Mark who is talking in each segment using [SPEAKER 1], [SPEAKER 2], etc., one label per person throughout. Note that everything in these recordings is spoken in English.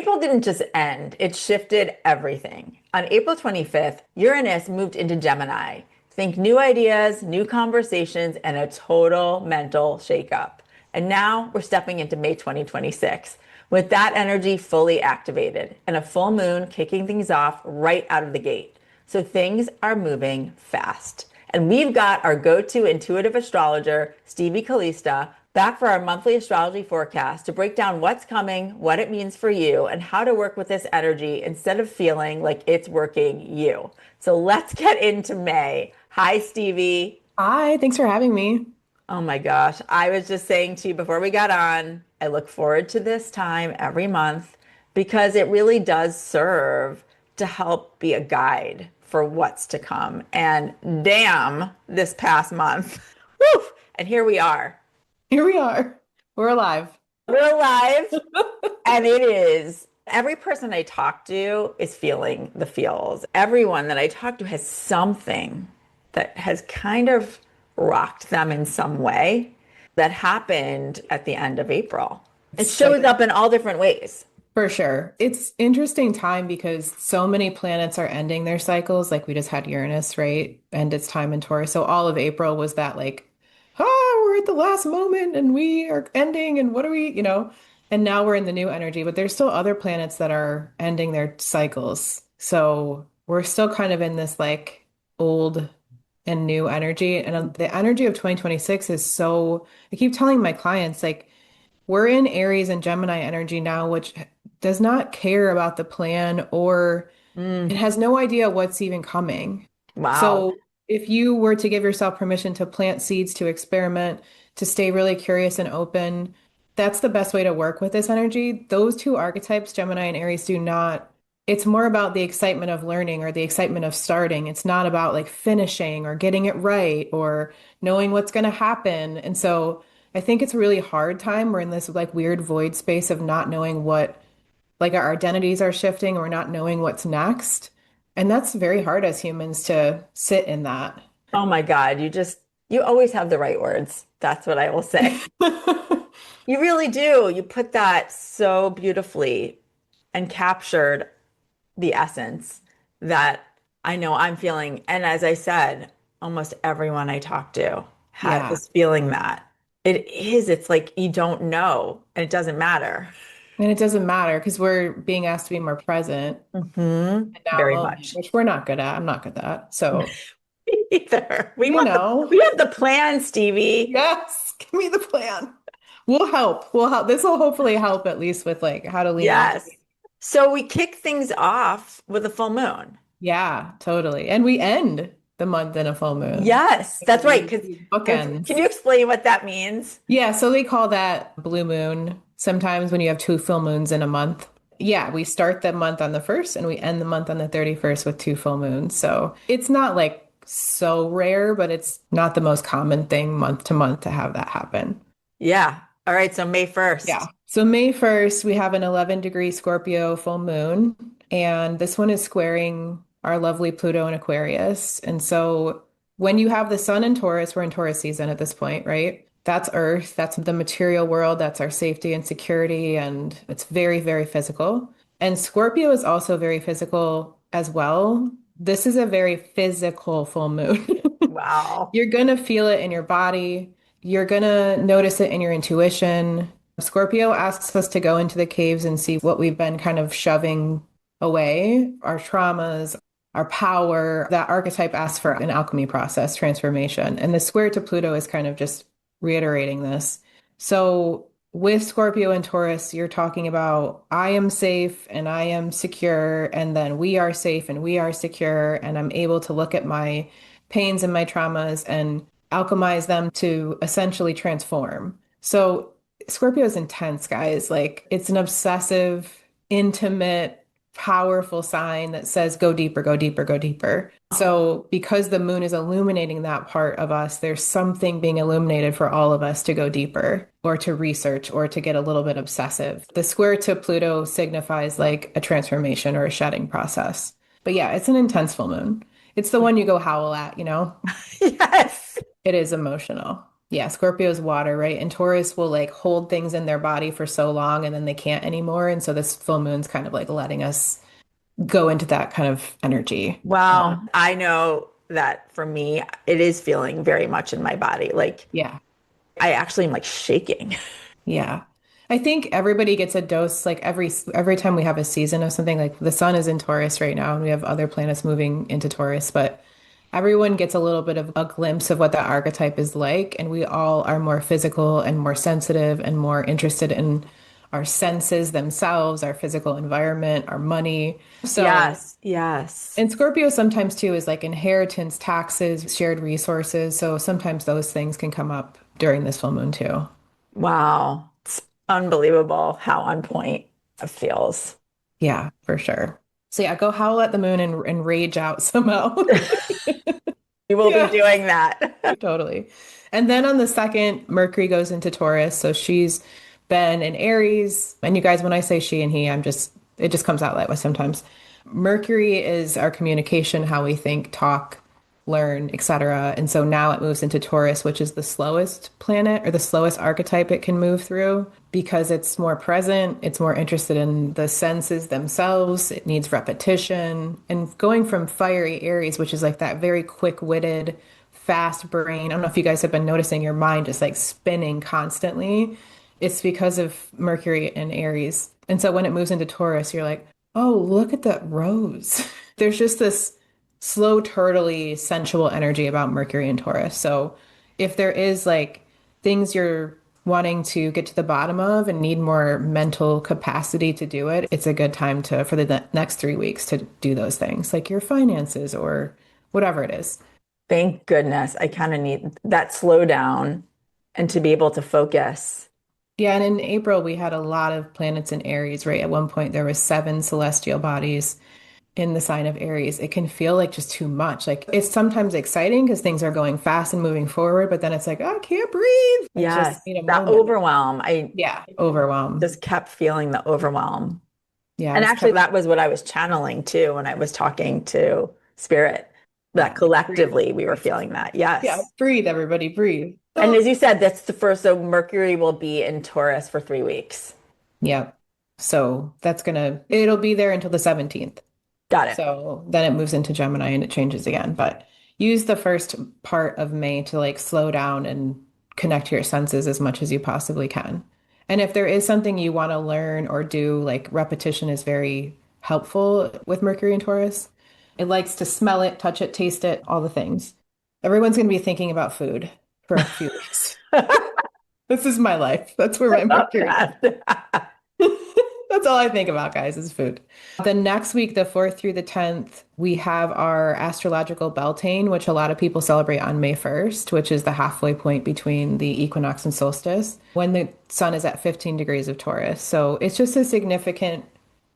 [SPEAKER 1] April didn't just end, it shifted everything. On April 25th, Uranus moved into Gemini. Think new ideas, new conversations, and a total mental shakeup. And now we're stepping into May 2026 with that energy fully activated and a full moon kicking things off right out of the gate. So things are moving fast. And we've got our go-to intuitive astrologer, Stevie Calista, back for our monthly astrology forecast to break down what's coming, what it means for you, and how to work with this energy instead of feeling like it's working you. So let's get into May. Hi, Stevie.
[SPEAKER 2] Hi, thanks for having me.
[SPEAKER 1] Oh my gosh. I was just saying to you before we got on, I look forward to this time every month because it really does serve to help be a guide for what's to come. And damn, this past month. Woo! And here we are.
[SPEAKER 2] Here we are. We're alive.
[SPEAKER 1] We're alive. And it is. Every person I talk to is feeling the feels. Everyone that I talk to has something that has kind of rocked them in some way that happened at the end of April. It shows up in all different ways.
[SPEAKER 2] For sure. It's interesting time because so many planets are ending their cycles. Like we just had Uranus, right? End its time in Taurus. So all of April was that like, we're at the last moment and we are ending and what are we? And now we're in the new energy, but there's still other planets that are ending their cycles. So we're still kind of in this like old and new energy. And the energy of 2026 is so, I keep telling my clients, like, we're in Aries and Gemini energy now, which does not care about the plan or it has no idea what's even coming.
[SPEAKER 1] Wow.
[SPEAKER 2] So if you were to give yourself permission to plant seeds, to experiment, to stay really curious and open, that's the best way to work with this energy. Those two archetypes, Gemini and Aries, do not, it's more about the excitement of learning or the excitement of starting. It's not about like finishing or getting it right or knowing what's going to happen. And so I think it's a really hard time. We're in this like weird void space of not knowing what, like our identities are shifting and we're not knowing what's next. And that's very hard as humans to sit in that.
[SPEAKER 1] Oh my God. You always have the right words. That's what I will say. You really do. You put that so beautifully and captured the essence that I know I'm feeling. And as I said, almost everyone I talk to
[SPEAKER 2] Yeah.
[SPEAKER 1] is feeling that. It's like you don't know and it doesn't matter.
[SPEAKER 2] And it doesn't matter because we're being asked to be more present and now
[SPEAKER 1] Very
[SPEAKER 2] moment,
[SPEAKER 1] much.
[SPEAKER 2] which we're not good at. I'm not good at that. So,
[SPEAKER 1] Either.
[SPEAKER 2] you know,
[SPEAKER 1] We have the plan, Stevie.
[SPEAKER 2] yes, give me the plan. We'll help. We'll help. This will hopefully help at least with like how to lean into.
[SPEAKER 1] Yes. So we kick things off with a full moon.
[SPEAKER 2] Yeah, totally. And we end the month in a full moon.
[SPEAKER 1] Yes, that's right. Because can
[SPEAKER 2] Bookends.
[SPEAKER 1] you explain what that means?
[SPEAKER 2] Yeah, so they call that blue moon sometimes when you have two full moons in a month. Yeah, we start the month on the first and we end the month on the 31st with two full moons. So it's not like so rare, but it's not the most common thing month to month to have that happen.
[SPEAKER 1] Yeah. All right. So May
[SPEAKER 2] Yeah.
[SPEAKER 1] 1st.
[SPEAKER 2] So May 1st, we have an 11-degree Scorpio full moon, and this one is squaring our lovely Pluto in Aquarius. And so when you have the sun in Taurus, we're in Taurus season at this point, right? That's Earth, that's the material world, that's our safety and security, and it's very, very physical. And Scorpio is also very physical as well. This is a very physical full moon.
[SPEAKER 1] Wow.
[SPEAKER 2] You're gonna feel it in your body. You're gonna notice it in your intuition. Scorpio asks us to go into the caves and see what we've been kind of shoving away, our traumas, our power. That archetype asks for an alchemy process, transformation. And the square to Pluto is kind of just reiterating this. So with Scorpio and Taurus, you're talking about I am safe and I am secure, and then we are safe and we are secure, and I'm able to look at my pains and my traumas and alchemize them to essentially transform. So Scorpio is intense, guys. Like it's an obsessive, intimate, powerful sign that says go deeper, go deeper, go deeper. So because the moon is illuminating that part of us, there's something being illuminated for all of us to go deeper or to research or to get a little bit obsessive. The square to Pluto signifies like a transformation or a shedding process. But yeah, it's an intense full moon. It's the one you go howl at, you know?
[SPEAKER 1] Yes.
[SPEAKER 2] It is emotional. Yeah, Scorpio's water, right? And Taurus will like hold things in their body for so long and then they can't anymore. And so this full moon's kind of like letting us go into that kind of energy.
[SPEAKER 1] Wow. I know that for me, it is feeling very much in my body. Like
[SPEAKER 2] Yeah.
[SPEAKER 1] I actually am like shaking.
[SPEAKER 2] Yeah. I think everybody gets a dose like every time we have a season of something like the sun is in Taurus right now and we have other planets moving into Taurus, but everyone gets a little bit of a glimpse of what that archetype is like and we all are more physical and more sensitive and more interested in our senses themselves, our physical environment, our money. So,
[SPEAKER 1] Yes, yes.
[SPEAKER 2] and Scorpio sometimes too is like inheritance, taxes, shared resources. So sometimes those things can come up during this full moon too.
[SPEAKER 1] Wow. It's unbelievable how on point it feels.
[SPEAKER 2] Yeah, for sure. So yeah, go howl at the moon and rage out somehow.
[SPEAKER 1] We will be
[SPEAKER 2] Yeah,
[SPEAKER 1] doing that.
[SPEAKER 2] totally. And then on the second, Mercury goes into Taurus. So she's been in Aries. And you guys, when I say she and he, it just comes out that way sometimes. Mercury is our communication, how we think, talk, learn, etc. And so now it moves into Taurus, which is the slowest planet or the slowest archetype it can move through because it's more present, it's more interested in the senses themselves, it needs repetition. And going from fiery Aries, which is like that very quick-witted, fast brain. I don't know if you guys have been noticing your mind just like spinning constantly. It's because of Mercury and Aries. And so when it moves into Taurus, you're like, oh, look at that rose. There's just this slow, turtly, sensual energy about Mercury and Taurus. So if there is like things you're wanting to get to the bottom of and need more mental capacity to do it, it's a good time to for the next 3 weeks to do those things, like your finances or whatever it is.
[SPEAKER 1] Thank goodness. I kind of need that slowdown and to be able to focus.
[SPEAKER 2] Yeah, and in April we had a lot of planets in Aries, right? At one point there was 7 celestial bodies in the sign of Aries. It can feel like just too much. Like it's sometimes exciting because things are going fast and moving forward, but then it's like, I can't breathe. I just
[SPEAKER 1] Yes,
[SPEAKER 2] need a
[SPEAKER 1] that
[SPEAKER 2] moment.
[SPEAKER 1] overwhelm. I
[SPEAKER 2] Yeah, overwhelm.
[SPEAKER 1] just kept feeling the overwhelm.
[SPEAKER 2] Yeah,
[SPEAKER 1] And
[SPEAKER 2] it's
[SPEAKER 1] actually,
[SPEAKER 2] kept,
[SPEAKER 1] that was what I was channeling too when I was talking to Spirit, that
[SPEAKER 2] yeah, like breathe.
[SPEAKER 1] collectively we were feeling that.
[SPEAKER 2] Yeah,
[SPEAKER 1] Yes.
[SPEAKER 2] breathe, everybody, breathe.
[SPEAKER 1] And as you said, that's the first. So Mercury will be in Taurus for 3 weeks.
[SPEAKER 2] Yeah. So it'll be there until the 17th.
[SPEAKER 1] Got it.
[SPEAKER 2] So then it moves into Gemini and it changes again. But use the first part of May to like slow down and connect to your senses as much as you possibly can. And if there is something you want to learn or do, like repetition is very helpful with Mercury and Taurus. It likes to smell it, touch it, taste it, all the things. Everyone's going to be thinking about food for a few weeks. This is my life. That's where
[SPEAKER 1] I
[SPEAKER 2] my
[SPEAKER 1] love
[SPEAKER 2] Mercury is.
[SPEAKER 1] that.
[SPEAKER 2] That's all I think about, guys, is food. The next week, the 4th through the 10th, we have our astrological Beltane, which a lot of people celebrate on May 1st, which is the halfway point between the equinox and solstice, when the sun is at 15 degrees of Taurus. So it's just a significant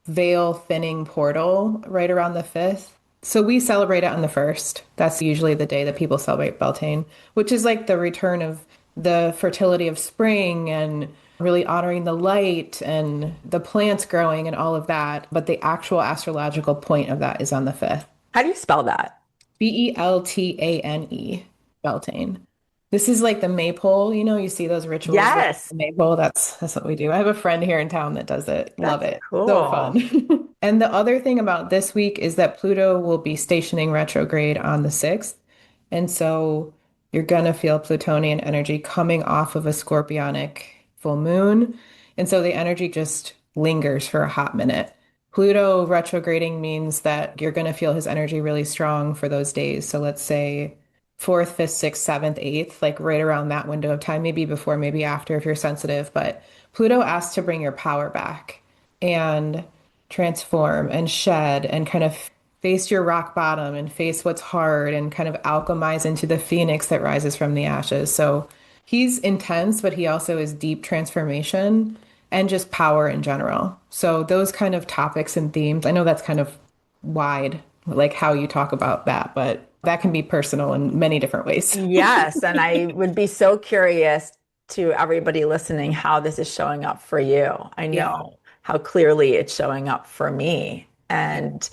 [SPEAKER 2] veil thinning portal right around the 5th. So we celebrate it on the 1st. That's usually the day that people celebrate Beltane, which is like the return of the fertility of spring and really honoring the light and the plants growing and all of that. But the actual astrological point of that is on the 5th.
[SPEAKER 1] How do you spell that?
[SPEAKER 2] Beltane, Beltane. This is like the maypole, you see those rituals with
[SPEAKER 1] Yes,
[SPEAKER 2] the maypole. That's what we do. I have a friend here in town that does it. Love
[SPEAKER 1] that's
[SPEAKER 2] it. So
[SPEAKER 1] cool.
[SPEAKER 2] fun. And the other thing about this week is that Pluto will be stationing retrograde on the 6th. And so you're gonna feel Plutonian energy coming off of a scorpionic full moon. And so the energy just lingers for a hot minute. Pluto retrograding means that you're going to feel his energy really strong for those days. So let's say 4th, 5th, 6th, 7th, 8th, like right around that window of time, maybe before, maybe after if you're sensitive. But Pluto asks to bring your power back and transform and shed and kind of face your rock bottom and face what's hard and kind of alchemize into the phoenix that rises from the ashes. So he's intense, but he also is deep transformation and just power in general. So those kind of topics and themes, I know that's kind of wide, like how you talk about that, but that can be personal in many different ways.
[SPEAKER 1] Yes, and I would be so curious to everybody listening how this is showing up for you. I
[SPEAKER 2] Yeah.
[SPEAKER 1] know how clearly it's showing up for me, and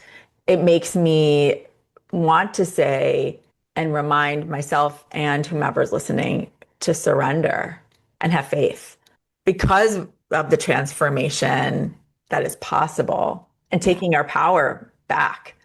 [SPEAKER 1] it makes me want to say and remind myself and whomever's listening, to surrender and have faith because of the transformation that is possible and
[SPEAKER 2] Yeah.
[SPEAKER 1] taking our power back.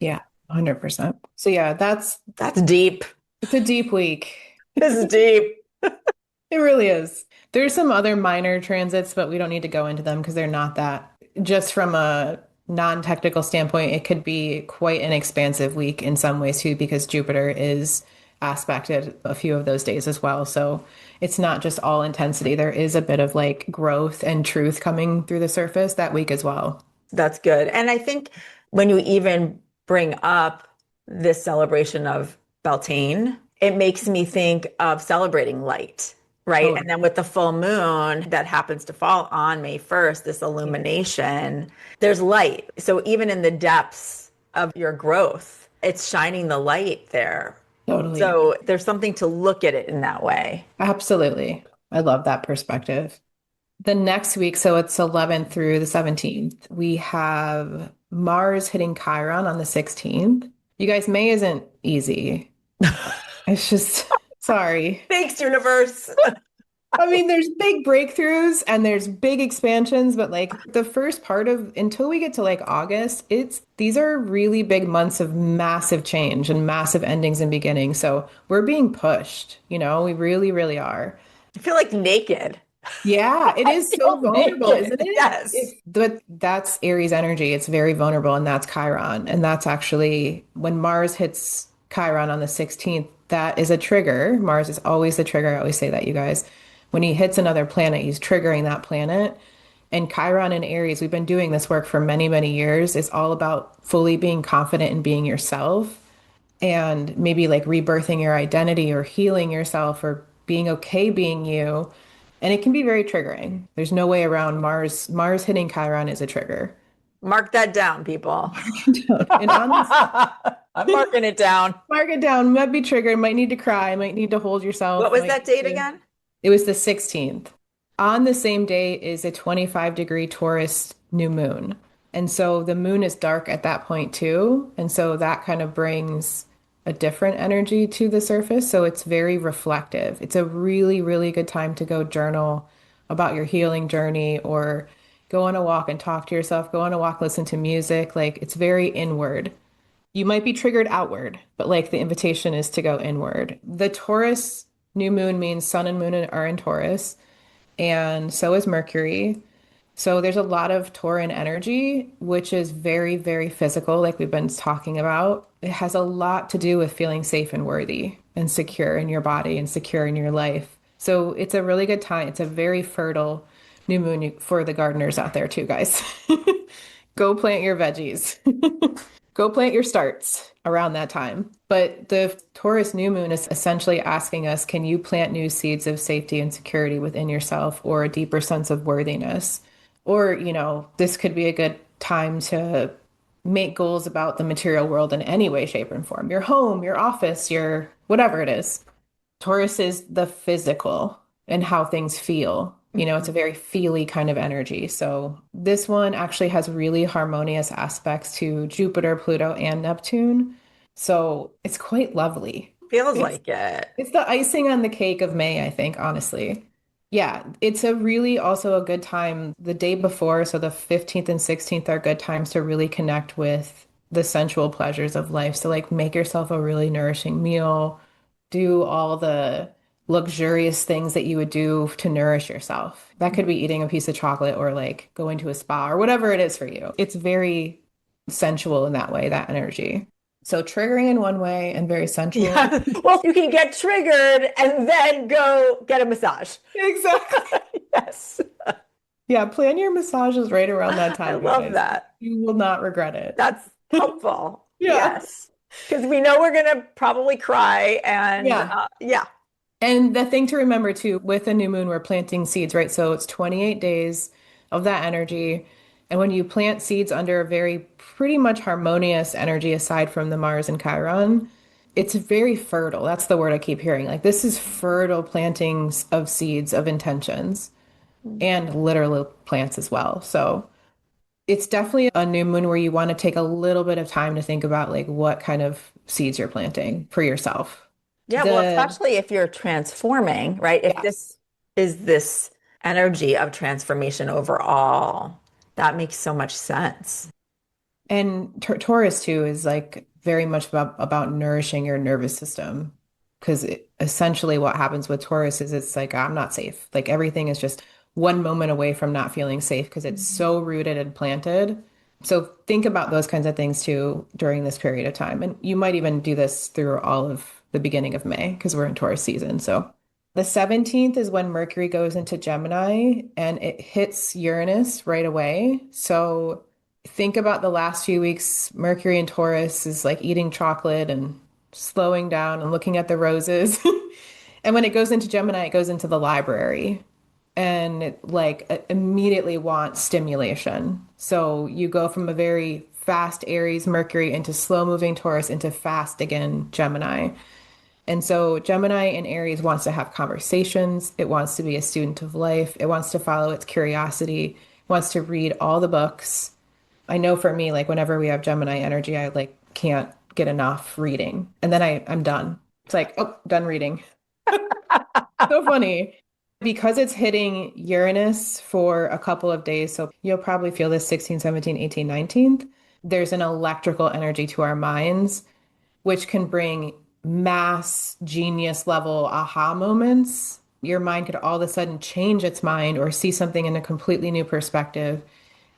[SPEAKER 2] Yeah. 100%. So yeah,
[SPEAKER 1] That's deep.
[SPEAKER 2] it's a deep week.
[SPEAKER 1] This is deep.
[SPEAKER 2] It really is. There's some other minor transits, but we don't need to go into them because they're not that. Just from a non-technical standpoint, it could be quite an expansive week in some ways too, because Jupiter is aspected a few of those days as well. So it's not just all intensity. There is a bit of like growth and truth coming through the surface that week as well.
[SPEAKER 1] That's good. And I think when you even bring up this celebration of Beltane, it makes me think of celebrating light, right?
[SPEAKER 2] Totally.
[SPEAKER 1] And then with the full moon that happens to fall on May 1st, this illumination, there's light. So even in the depths of your growth, it's shining the light there.
[SPEAKER 2] Totally.
[SPEAKER 1] So there's something to look at it in that way.
[SPEAKER 2] Absolutely. I love that perspective. The next week, so it's 11th through the 17th, we have Mars hitting Chiron on the 16th. You guys, May isn't easy. It's just, sorry.
[SPEAKER 1] Thanks, universe.
[SPEAKER 2] I mean, there's big breakthroughs and there's big expansions, but like the first part of until we get to like August, these are really big months of massive change and massive endings and beginnings. So we're being pushed, we really, really are.
[SPEAKER 1] I feel like naked.
[SPEAKER 2] Yeah, it
[SPEAKER 1] I
[SPEAKER 2] is so
[SPEAKER 1] feel
[SPEAKER 2] vulnerable,
[SPEAKER 1] naked.
[SPEAKER 2] isn't it?
[SPEAKER 1] Yes.
[SPEAKER 2] But that's Aries energy. It's very vulnerable, and that's Chiron. And that's actually when Mars hits Chiron on the 16th, that is a trigger. Mars is always the trigger. I always say that, you guys. When he hits another planet, he's triggering that planet. And Chiron and Aries, we've been doing this work for many, many years. It's all about fully being confident in being yourself and maybe like rebirthing your identity or healing yourself or being okay being you. And it can be very triggering. There's no way around Mars. Mars hitting Chiron is a trigger.
[SPEAKER 1] Mark that down, people.
[SPEAKER 2] And on this,
[SPEAKER 1] I'm marking it down.
[SPEAKER 2] mark it down, might be triggered, might need to cry, might need to hold
[SPEAKER 1] What
[SPEAKER 2] yourself,
[SPEAKER 1] was
[SPEAKER 2] might
[SPEAKER 1] that
[SPEAKER 2] need
[SPEAKER 1] date
[SPEAKER 2] to.
[SPEAKER 1] again?
[SPEAKER 2] It was the 16th. On the same day is a 25-degree Taurus new moon. And so the moon is dark at that point too. And so that kind of brings a different energy to the surface. So it's very reflective. It's a really, really good time to go journal about your healing journey or go on a walk and talk to yourself, go on a walk, listen to music. Like it's very inward. You might be triggered outward, but like the invitation is to go inward. The Taurus new moon means sun and moon are in Taurus, and so is Mercury. So there's a lot of Tauran energy, which is very, very physical, like we've been talking about. It has a lot to do with feeling safe and worthy and secure in your body and secure in your life. So it's a really good time. It's a very fertile new moon for the gardeners out there too, guys. Go plant your veggies. Go plant your starts around that time. But the Taurus new moon is essentially asking us, can you plant new seeds of safety and security within yourself or a deeper sense of worthiness? Or, this could be a good time to make goals about the material world in any way, shape, and form. Your home, your office, your whatever it is. Taurus is the physical and how things feel. It's a very feely kind of energy. So this one actually has really harmonious aspects to Jupiter, Pluto, and Neptune. So it's quite lovely.
[SPEAKER 1] Feels
[SPEAKER 2] It's
[SPEAKER 1] like it.
[SPEAKER 2] it's the icing on the cake of May, I think, honestly. Yeah, it's a really also a good time the day before. So the 15th and 16th are good times to really connect with the sensual pleasures of life. So like make yourself a really nourishing meal, do all the luxurious things that you would do to nourish yourself. That could be eating a piece of chocolate or like going to a spa or whatever it is for you. It's very sensual in that way, that energy. So triggering in one way and very sensual.
[SPEAKER 1] Yeah. Well, you can get triggered and then go get a massage.
[SPEAKER 2] Exactly.
[SPEAKER 1] Yes.
[SPEAKER 2] Yeah, plan your massages right around that
[SPEAKER 1] I
[SPEAKER 2] time, you
[SPEAKER 1] love
[SPEAKER 2] guys.
[SPEAKER 1] that.
[SPEAKER 2] You will not regret it.
[SPEAKER 1] That's helpful.
[SPEAKER 2] Yeah.
[SPEAKER 1] Yes. Because we know we're going to probably cry and
[SPEAKER 2] Yeah.
[SPEAKER 1] yeah.
[SPEAKER 2] And the thing to remember too, with a new moon, we're planting seeds, right? So it's 28 days of that energy. And when you plant seeds under a very pretty much harmonious energy, aside from the Mars and Chiron, it's very fertile. That's the word I keep hearing. Like this is fertile plantings of seeds of intentions and literal plants as well. So it's definitely a new moon where you want to take a little bit of time to think about like what kind of seeds you're planting for yourself.
[SPEAKER 1] Yeah, well,
[SPEAKER 2] The
[SPEAKER 1] especially if you're transforming, right? If
[SPEAKER 2] Yes.
[SPEAKER 1] this is this energy of transformation overall, that makes so much sense.
[SPEAKER 2] And Taurus too is like very much about nourishing your nervous system. Because essentially what happens with Taurus is it's like, I'm not safe. Like everything is just one moment away from not feeling safe because it's so rooted and planted. So think about those kinds of things too during this period of time. And you might even do this through all of the beginning of May because we're in Taurus season. So the 17th is when Mercury goes into Gemini and it hits Uranus right away. So think about the last few weeks. Mercury in Taurus is like eating chocolate and slowing down and looking at the roses. And when it goes into Gemini, it goes into the library and it like immediately wants stimulation. So you go from a very fast Aries Mercury into slow moving Taurus into fast again Gemini. And so Gemini and Aries wants to have conversations. It wants to be a student of life. It wants to follow its curiosity. It wants to read all the books. I know for me, like whenever we have Gemini energy, I like can't get enough reading. And then I'm done. It's like, oh, done reading. So funny. Because it's hitting Uranus for a couple of days, so you'll probably feel this 16, 17, 18, 19th. There's an electrical energy to our minds, which can bring mass genius level aha moments. Your mind could all of a sudden change its mind or see something in a completely new perspective.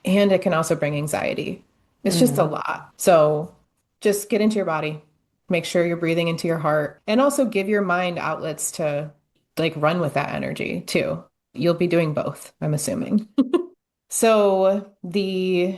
[SPEAKER 2] And it can also bring anxiety. It's just a
[SPEAKER 1] Mm.
[SPEAKER 2] lot. So just get into your body, make sure you're breathing into your heart, and also give your mind outlets to like run with that energy too. You'll be doing both, I'm assuming. So the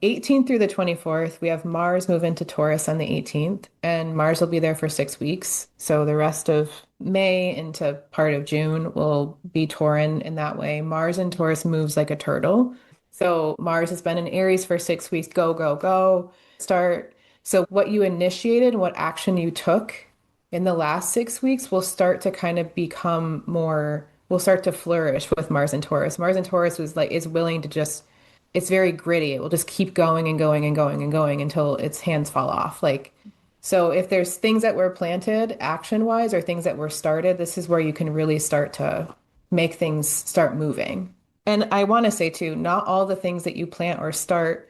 [SPEAKER 2] 18th through the 24th, we have Mars move into Taurus on the 18th, and Mars will be there for 6 weeks. So the rest of May into part of June will be Tauran in that way. Mars in Taurus moves like a turtle. So Mars has been in Aries for 6 weeks. Go, go, go. Start. So what you initiated, what action you took in the last 6 weeks will start to kind of become more, will start to flourish with Mars and Taurus. Mars and Taurus was like, is willing to just, it's very gritty. It will just keep going and going and going and going until its hands fall off. Like, so if there's things that were planted action wise or things that were started, this is where you can really start to make things start moving. And I want to say too, not all the things that you plant or start,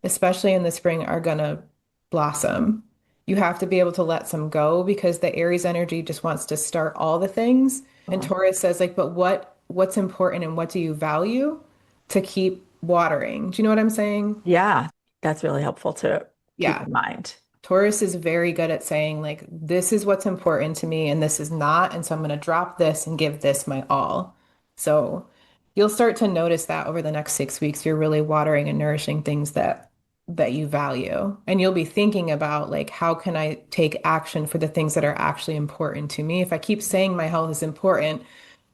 [SPEAKER 2] especially in the spring, are going to blossom. You have to be able to let some go because the Aries energy just wants to start all the things. And Taurus says like, but what's important and what do you value to keep watering? Do you know what I'm saying?
[SPEAKER 1] Yeah, that's really helpful to keep
[SPEAKER 2] Yeah.
[SPEAKER 1] in mind.
[SPEAKER 2] Taurus is very good at saying like, this is what's important to me and this is not. And so I'm going to drop this and give this my all. So you'll start to notice that over the next 6 weeks, you're really watering and nourishing things that you value. And you'll be thinking about like, how can I take action for the things that are actually important to me? If I keep saying my health is important,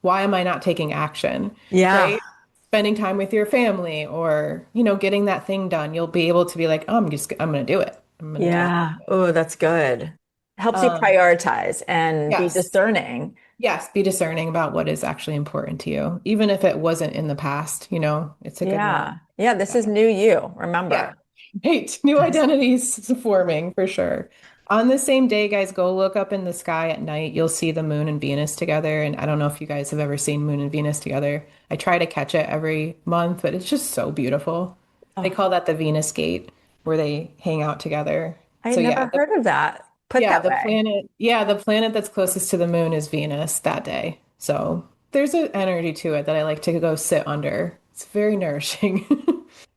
[SPEAKER 2] why am I not taking action?
[SPEAKER 1] Yeah.
[SPEAKER 2] Right? Spending time with your family or, getting that thing done, you'll be able to be like, oh, I'm going to do it. I'm going to do it.
[SPEAKER 1] Yeah. Oh, that's good. Helps you
[SPEAKER 2] Um,
[SPEAKER 1] prioritize and be
[SPEAKER 2] yes.
[SPEAKER 1] discerning.
[SPEAKER 2] Yes, be discerning about what is actually important to you, even if it wasn't in the past, it's a good reminder.
[SPEAKER 1] Yeah. Yeah, this is new you,
[SPEAKER 2] Yeah.
[SPEAKER 1] remember.
[SPEAKER 2] Right. New identities forming for sure. On the same day, guys, go look up in the sky at night. You'll see the moon and Venus together. And I don't know if you guys have ever seen moon and Venus together. I try to catch it every month, but it's just so beautiful. They
[SPEAKER 1] Oh,
[SPEAKER 2] call that the Venus Gate, where they hang out together.
[SPEAKER 1] I
[SPEAKER 2] So
[SPEAKER 1] had
[SPEAKER 2] yeah,
[SPEAKER 1] never heard of that. Put that way.
[SPEAKER 2] the planet that's closest to the moon is Venus that day. So there's an energy to it that I like to go sit under. It's very nourishing.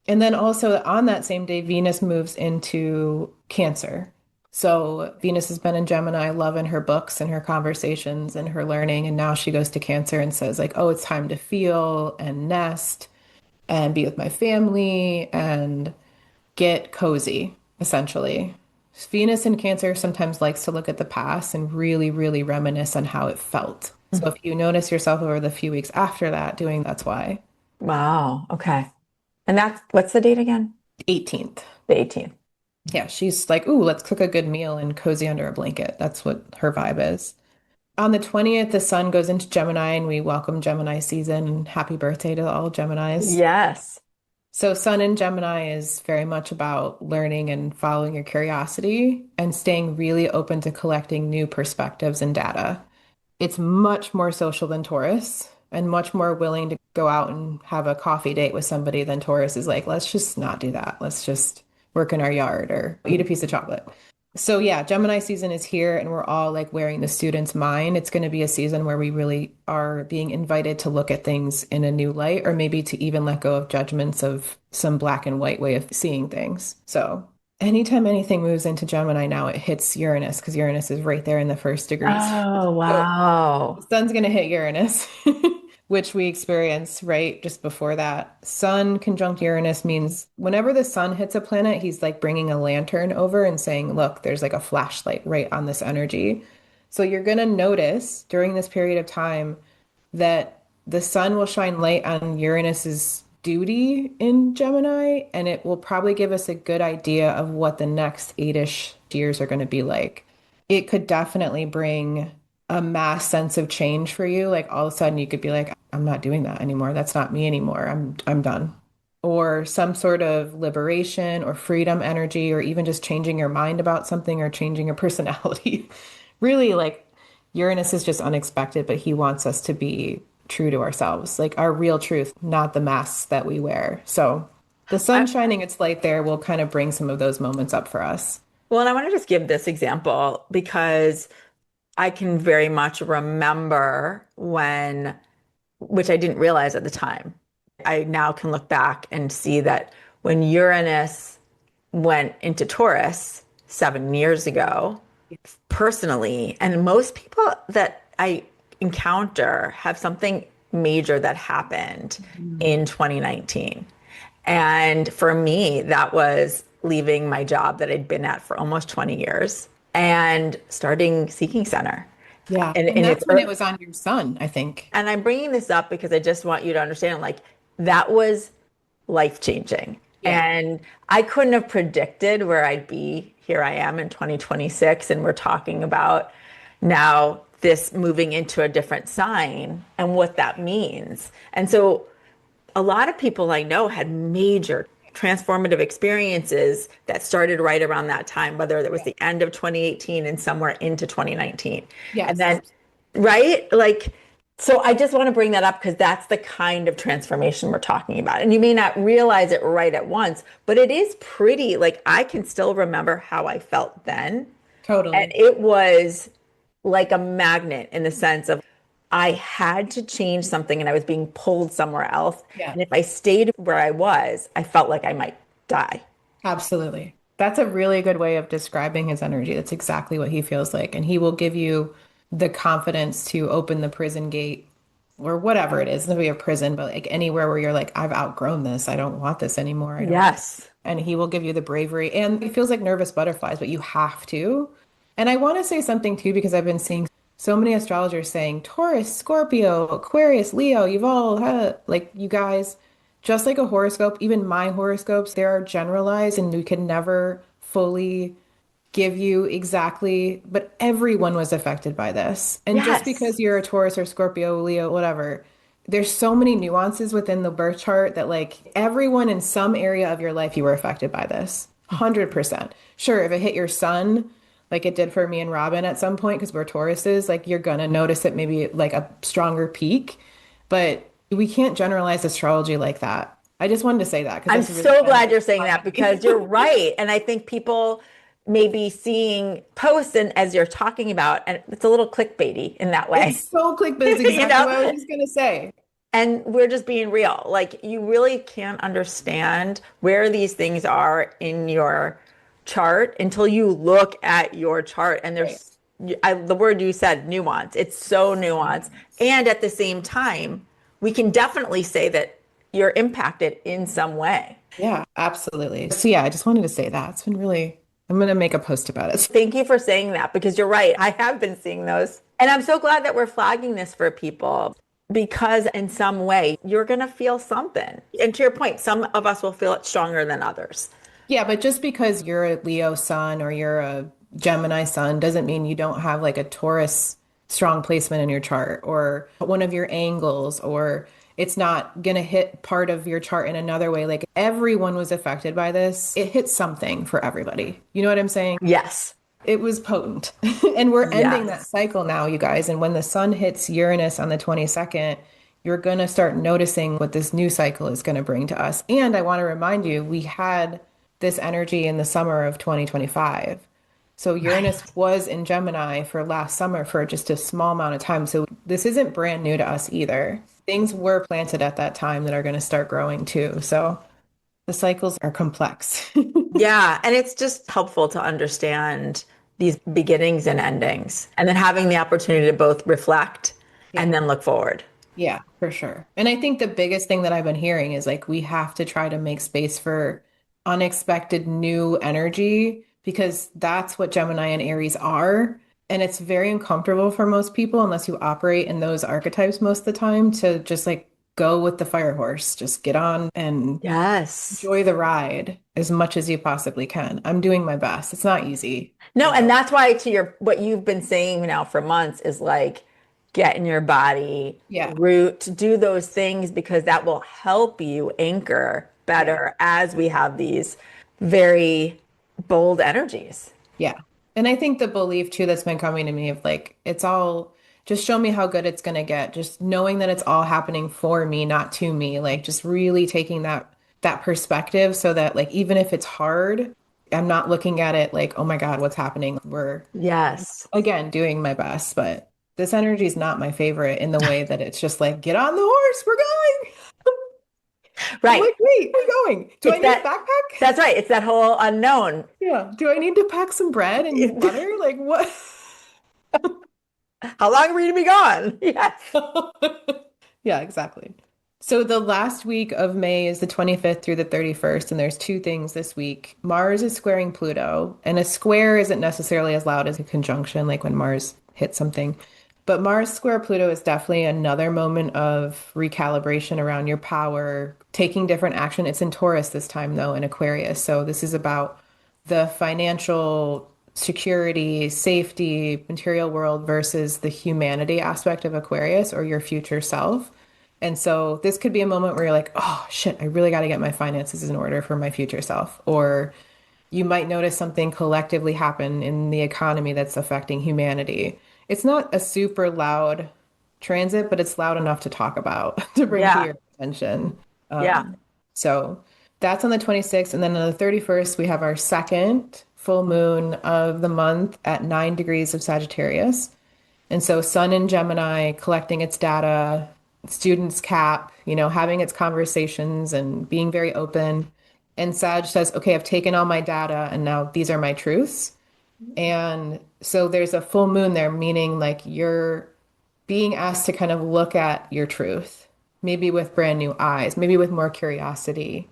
[SPEAKER 2] And then also on that same day, Venus moves into Cancer. So Venus has been in Gemini, loving her books and her conversations and her learning. And now she goes to Cancer and says, like, oh, it's time to feel and nest and be with my family and get cozy, essentially. Venus in Cancer sometimes likes to look at the past and really, really reminisce on how it felt. So if you notice yourself over the few weeks after that doing that's why.
[SPEAKER 1] Wow. Okay. And that's what's the date again?
[SPEAKER 2] 18th.
[SPEAKER 1] The 18th.
[SPEAKER 2] Yeah, she's like, ooh, let's cook a good meal and cozy under a blanket. That's what her vibe is. On the 20th, the sun goes into Gemini and we welcome Gemini season. Happy birthday to all Geminis.
[SPEAKER 1] Yes.
[SPEAKER 2] So, Sun in Gemini is very much about learning and following your curiosity and staying really open to collecting new perspectives and data. It's much more social than Taurus and much more willing to go out and have a coffee date with somebody than Taurus is like, let's just not do that. Let's just work in our yard or eat a piece of chocolate. So yeah, Gemini season is here and we're all like wearing the student's mind. It's going to be a season where we really are being invited to look at things in a new light or maybe to even let go of judgments of some black and white way of seeing things. So anytime anything moves into Gemini now, it hits Uranus because Uranus is right there in the first degrees.
[SPEAKER 1] Oh,
[SPEAKER 2] So the
[SPEAKER 1] wow.
[SPEAKER 2] sun's going to hit Uranus, which we experienced right just before that. Sun conjunct Uranus means whenever the sun hits a planet, he's like bringing a lantern over and saying, look, there's like a flashlight right on this energy. So you're going to notice during this period of time that the sun will shine light on Uranus's duty in Gemini, and it will probably give us a good idea of what the next 8-ish years are going to be like. It could definitely bring a mass sense of change for you. Like all of a sudden you could be like, I'm not doing that anymore. That's not me anymore. I'm done. Or some sort of liberation or freedom energy, or even just changing your mind about something or changing your personality. Really, like Uranus is just unexpected, but he wants us to be true to ourselves, like our real truth, not the masks that we wear. So the sun
[SPEAKER 1] I,
[SPEAKER 2] shining its light there will kind of bring some of those moments up for us.
[SPEAKER 1] well, and I want to just give this example because I can very much remember when, which I didn't realize at the time. I now can look back and see that when Uranus went into Taurus 7 years ago, personally, and most people that I encounter have something major that happened in 2019. And for me, that was leaving my job that I'd been at for almost 20 years and starting Seeking Center.
[SPEAKER 2] Yeah.
[SPEAKER 1] And,
[SPEAKER 2] And
[SPEAKER 1] and it's
[SPEAKER 2] that's when it was on your sun, I think.
[SPEAKER 1] and I'm bringing this up because I just want you to understand like that was life changing.
[SPEAKER 2] Yeah.
[SPEAKER 1] And I couldn't have predicted where I'd be. Here I am in 2026, and we're talking about now this moving into a different sign and what that means. And so a lot of people I know had major transformative experiences that started right around that time, whether it was the end of 2018 and somewhere into 2019. And
[SPEAKER 2] Yes.
[SPEAKER 1] then, right? Like, so I just want to bring that up because that's the kind of transformation we're talking about. And you may not realize it right at once, but it is pretty, like, I can still remember how I felt then. And
[SPEAKER 2] Totally.
[SPEAKER 1] it was like a magnet in the sense of I had to change something and I was being pulled somewhere else.
[SPEAKER 2] Yeah.
[SPEAKER 1] And if I stayed where I was, I felt like I might die.
[SPEAKER 2] Absolutely. That's a really good way of describing his energy. That's exactly what he feels like. And he will give you the confidence to open the prison gate or whatever it is. It's not be a prison, but like anywhere where you're like, I've outgrown this. I don't want this anymore. I don't.
[SPEAKER 1] Yes.
[SPEAKER 2] And he will give you the bravery. And it feels like nervous butterflies, but you have to. And I want to say something too, because I've been seeing so many astrologers saying Taurus, Scorpio, Aquarius, Leo, you've all had, like, you guys, just like a horoscope, even my horoscopes, they are generalized and we can never fully give you exactly, but everyone was affected by this. And just
[SPEAKER 1] Yes.
[SPEAKER 2] because you're a Taurus or Scorpio, Leo, whatever, there's so many nuances within the birth chart that like everyone in some area of your life you were affected by this. 100%. Sure, if it hit your sun, like it did for me and Robin at some point, because we're Tauruses, like you're gonna notice it maybe like a stronger peak, but we can't generalize astrology like that. I just wanted to say that because
[SPEAKER 1] I'm
[SPEAKER 2] that's really
[SPEAKER 1] so
[SPEAKER 2] been
[SPEAKER 1] glad you're saying that
[SPEAKER 2] bugging me.
[SPEAKER 1] because you're right. And I think people may be seeing posts and as you're talking about, and it's a little clickbaity in that way,
[SPEAKER 2] It's so clickbait is
[SPEAKER 1] you
[SPEAKER 2] exactly
[SPEAKER 1] know?
[SPEAKER 2] what I was just gonna say.
[SPEAKER 1] And we're just being real. Like you really can't understand where these things are in your chart until you look at your chart. And
[SPEAKER 2] Right.
[SPEAKER 1] the word you said, nuance. It's so nuanced. And at the same time, we can definitely say that you're impacted in some way.
[SPEAKER 2] Yeah, absolutely. So yeah, I just wanted to say that. It's been really, I'm gonna make a post about it.
[SPEAKER 1] Thank you for saying that because you're right. I have been seeing those. And I'm so glad that we're flagging this for people because in some way you're going to feel something. And to your point, some of us will feel it stronger than others.
[SPEAKER 2] Yeah, but just because you're a Leo sun or you're a Gemini sun doesn't mean you don't have like a Taurus strong placement in your chart or one of your angles or It's not going to hit part of your chart in another way. Like everyone was affected by this. It hit something for everybody. You know what I'm saying?
[SPEAKER 1] Yes.
[SPEAKER 2] It was potent. And we're ending that
[SPEAKER 1] Yes.
[SPEAKER 2] cycle now, you guys. And when the sun hits Uranus on the 22nd, you're going to start noticing what this new cycle is going to bring to us. And I want to remind you, we had this energy in the summer of 2025. So
[SPEAKER 1] Right.
[SPEAKER 2] Uranus was in Gemini for last summer for just a small amount of time. So this isn't brand new to us either. Things were planted at that time that are going to start growing too. So the cycles are complex.
[SPEAKER 1] Yeah. And it's just helpful to understand these beginnings and endings, and then having the opportunity to both reflect
[SPEAKER 2] Yeah.
[SPEAKER 1] and then look forward.
[SPEAKER 2] Yeah, for sure. And I think the biggest thing that I've been hearing is like we have to try to make space for unexpected new energy because that's what Gemini and Aries are. And it's very uncomfortable for most people unless you operate in those archetypes most of the time to just like go with the fire horse, just get on and
[SPEAKER 1] Yes.
[SPEAKER 2] enjoy the ride as much as you possibly can. I'm doing my best. It's not easy,
[SPEAKER 1] No,
[SPEAKER 2] you
[SPEAKER 1] and
[SPEAKER 2] know.
[SPEAKER 1] that's why to your what you've been saying now for months is like get in your body,
[SPEAKER 2] Yeah.
[SPEAKER 1] root, do those things because that will help you anchor
[SPEAKER 2] Yeah.
[SPEAKER 1] better as we have these very bold energies.
[SPEAKER 2] Yeah. And I think the belief too that's been coming to me of like, it's all just show me how good it's going to get. Just knowing that it's all happening for me, not to me. Like just really taking that perspective so that like even if it's hard, I'm not looking at it like, oh my God, what's happening? We're
[SPEAKER 1] Yes.
[SPEAKER 2] again doing my best, but this energy is not my favorite in the way that it's just like, get on the horse, we're going. I'm
[SPEAKER 1] Right.
[SPEAKER 2] like, wait, we're going. Do I
[SPEAKER 1] It's
[SPEAKER 2] need a
[SPEAKER 1] that
[SPEAKER 2] backpack?
[SPEAKER 1] that's right. It's that whole unknown.
[SPEAKER 2] Yeah. Do I need to pack some bread and butter? Like what?
[SPEAKER 1] How long are we to be gone? Yes.
[SPEAKER 2] Yeah, exactly. So the last week of May is the 25th through the 31st, and there's two things this week. Mars is squaring Pluto, and a square isn't necessarily as loud as a conjunction, like when Mars hits something. But Mars square Pluto is definitely another moment of recalibration around your power, taking different action. It's in Taurus this time, though, in Aquarius. So this is about the financial security, safety, material world versus the humanity aspect of Aquarius or your future self. And so this could be a moment where you're like, oh shit, I really got to get my finances in order for my future self. Or you might notice something collectively happen in the economy that's affecting humanity. It's not a super loud transit, but it's loud enough to talk about, to bring to
[SPEAKER 1] Yeah.
[SPEAKER 2] your attention.
[SPEAKER 1] Yeah.
[SPEAKER 2] So that's on the 26th. And then on the 31st, we have our second full moon of the month at 9 degrees of Sagittarius. And so Sun in Gemini collecting its data, students cap, having its conversations and being very open. And Sag says, okay, I've taken all my data and now these are my truths. And so there's a full moon there, meaning like you're being asked to kind of look at your truth, maybe with brand new eyes, maybe with more curiosity,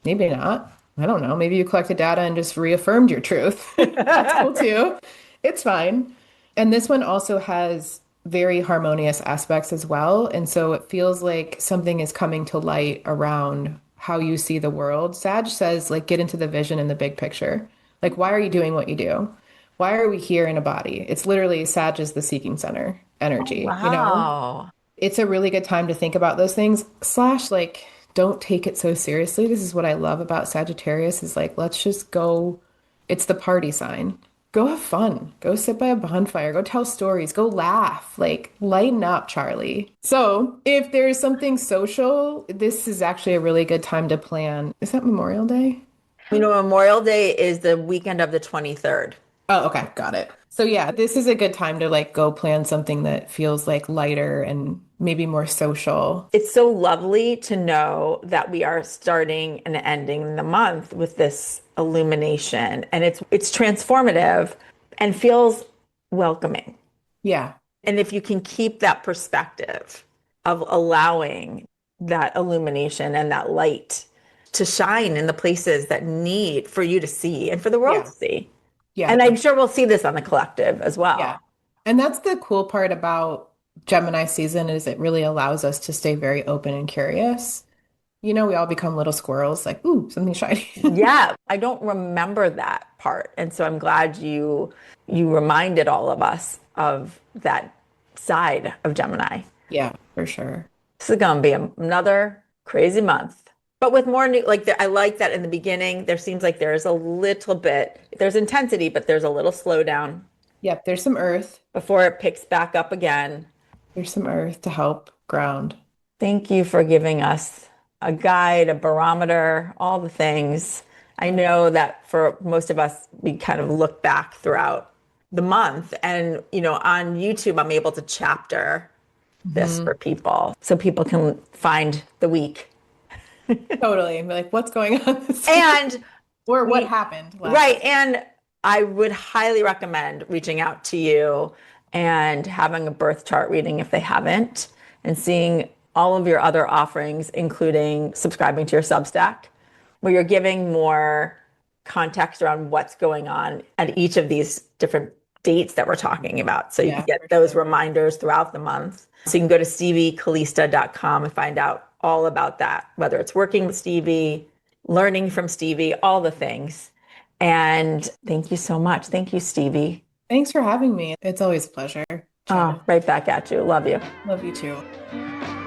[SPEAKER 2] maybe not. I don't know. Maybe you collected data and just reaffirmed your truth. That's cool too. It's fine. And this one also has very harmonious aspects as well. And so it feels like something is coming to light around how you see the world. Sag says, like, get into the vision and the big picture. Like, why are you doing what you do? Why are we here in a body? It's literally Sag is the seeking center
[SPEAKER 1] Oh,
[SPEAKER 2] energy.
[SPEAKER 1] wow.
[SPEAKER 2] It's a really good time to think about those things. Slash, like, don't take it so seriously. This is what I love about Sagittarius is like, let's just go. It's the party sign. Go have fun. Go sit by a bonfire. Go tell stories. Go laugh. Like, lighten up, Charlie. So, if there's something social, this is actually a really good time to plan. Is that Memorial Day?
[SPEAKER 1] Memorial Day is the weekend of the 23rd.
[SPEAKER 2] Oh, okay, got it. So yeah, this is a good time to like go plan something that feels like lighter and maybe more social.
[SPEAKER 1] It's so lovely to know that we are starting and ending the month with this illumination, and it's transformative and feels welcoming.
[SPEAKER 2] Yeah.
[SPEAKER 1] And if you can keep that perspective of allowing that illumination and that light to shine in the places that need for you to see and for the world to
[SPEAKER 2] Yeah.
[SPEAKER 1] see.
[SPEAKER 2] Yeah.
[SPEAKER 1] And I'm sure we'll see this on the collective as
[SPEAKER 2] Yeah.
[SPEAKER 1] well.
[SPEAKER 2] And that's the cool part about Gemini season is it really allows us to stay very open and curious. We all become little squirrels, like, ooh, something shiny.
[SPEAKER 1] Yeah, I don't remember that part. And so I'm glad you reminded all of us of that side of Gemini.
[SPEAKER 2] Yeah, for sure.
[SPEAKER 1] This is going to be another crazy month. But with more new, like I like that in the beginning, there seems like there's a little bit, there's intensity, but there's a little slowdown
[SPEAKER 2] Yep, there's some earth.
[SPEAKER 1] before it picks back up again.
[SPEAKER 2] There's some earth to help ground.
[SPEAKER 1] Thank you for giving us a guide, a barometer, all the things. I know that for most of us, we kind of look back throughout the month and, on YouTube, I'm able to chapter this for people so people can find the week.
[SPEAKER 2] Totally. Be like, what's going on this
[SPEAKER 1] And
[SPEAKER 2] or what happened last
[SPEAKER 1] right. And I would highly recommend reaching out to you and having a birth chart reading if they haven't, and seeing all of your other offerings, including subscribing to your Substack, where you're giving more context around what's going on at each of these different dates that we're talking about. So you can get those reminders throughout the month. So you can go to steviecalista.com and find out all about that, whether it's working with Stevie, learning from Stevie, all the things. And thank you so much. Thank you, Stevie.
[SPEAKER 2] Thanks for having me. It's always a pleasure.
[SPEAKER 1] Oh, right back at you. Love you.
[SPEAKER 2] Love you too.